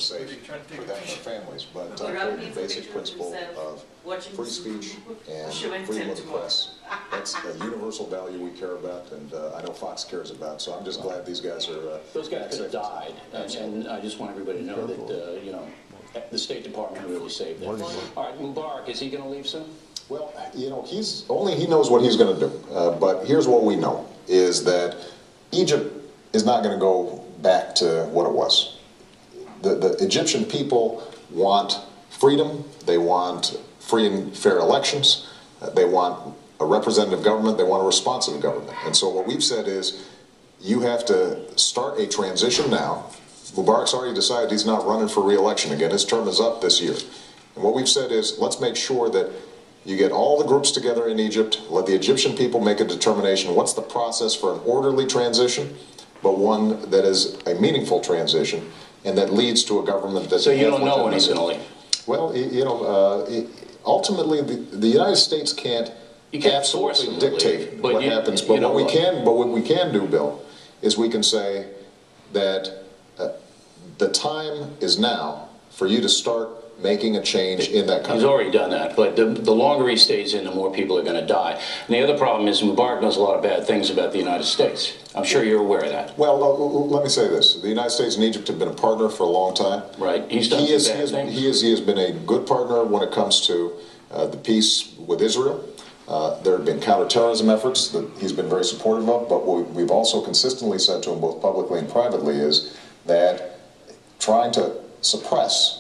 safe for them and their families. But the basic principle of free speech and freedom of the press, that's a universal value we care about, and I know Fox cares about. So I'm just glad these guys are. Those guys could have died, and I just want everybody to know that you know, the State Department really saved them. All right, Mubarak, is he going to leave soon? Well, you know, he knows what he's going to do. But here's what we know, is that Egypt is not going to go back to what it was. The Egyptian people want freedom. They want free and fair elections. They want a representative government. They want a responsive government. And so what we've said is, you have to start a transition now. Mubarak's already decided he's not running for re-election again. His term is up this year. And what we've said is, let's make sure that you get all the groups together in Egypt, let the Egyptian people make a determination. What's the process for an orderly transition, but one that is a meaningful transition, and that leads to a government that... So you don't know when he's going to leave? Well, you know, ultimately, the United States can't absolutely dictate what happens. But what we can do, Bill, is we can say that the time is now for you to start making a change in that country. He's already done that, but the longer he stays in, the more people are going to die. And the other problem is Mubarak knows a lot of bad things about the United States. I'm sure you're aware of that. Well, let me say this. The United States and Egypt have been a partner for a long time. Right. He's done some bad things. He has been a good partner when it comes to the peace with Israel. There have been counterterrorism efforts that he's been very supportive of, but what we've also consistently said to him, both publicly and privately, is that trying to suppress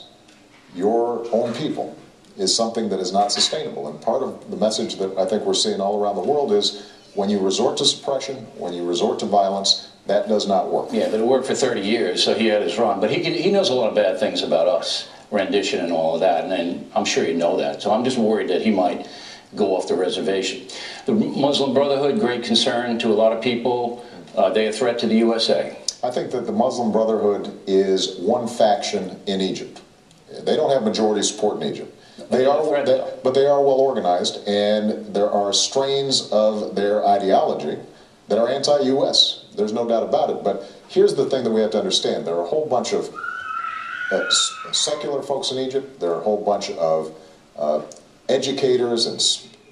your own people is something that is not sustainable. And part of the message that I think we're seeing all around the world is, when you resort to suppression, when you resort to violence, that does not work. Yeah, but it worked for 30 years, so he had his run. But he knows a lot of bad things about us, rendition and all of that, and I'm sure you know that. So I'm just worried that he might go off the reservation. The Muslim Brotherhood, great concern to a lot of people. They a threat to the USA. I think that the Muslim Brotherhood is one faction in Egypt. They don't have majority support in Egypt. But they are well organized, and there are strains of their ideology that are anti-U.S. There's no doubt about it. But here's the thing that we have to understand. There are a whole bunch of secular folks in Egypt. There are a whole bunch of educators and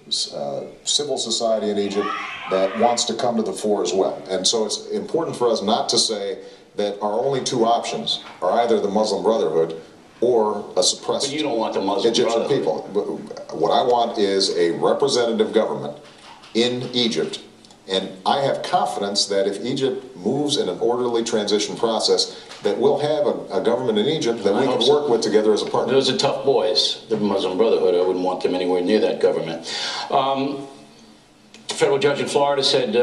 civil society in Egypt that wants to come to the fore as well. And so it's important for us not to say that our only two options are either the Muslim Brotherhood or a suppressed but you don't want the Muslim Egyptian people. What I want is a representative government in Egypt, and I have confidence that if Egypt moves in an orderly transition process, that we'll have a government in Egypt that we can work with together as a partner. Those are tough boys, the Muslim Brotherhood. I wouldn't want them anywhere near that government. A federal judge in Florida said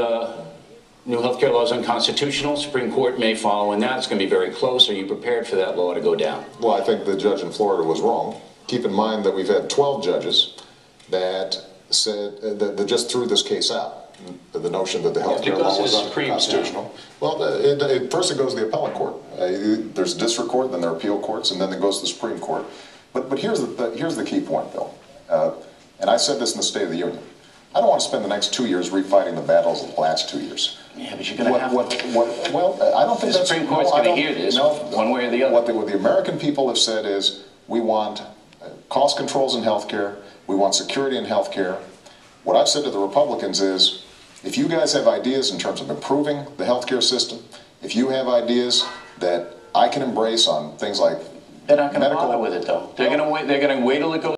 new health care law is unconstitutional. Supreme Court may follow in that. It's going to be very close. Are you prepared for that law to go down? Well, I think the judge in Florida was wrong. Keep in mind that we've had 12 judges that said that just threw this case out. The notion that the health care law was unconstitutional. Well, first it goes to the appellate court. There's district court, then there are appeal courts, and then it goes to the Supreme Court. But here's the key point, Bill. And I said this in the State of the Union. I don't want to spend the next 2 years refighting the battles of the last 2 years. Yeah, but you're going to have to. Well, I don't think the Supreme Court's going to hear this one way or the other. What the American people have said is, we want cost controls in health care. We want security in health care. What I've said to the Republicans is, if you guys have ideas in terms of improving the healthcare system, if you have ideas that I can embrace on things like they're not going to bother with it, though. They're going to wait. They're going to wait till it goes.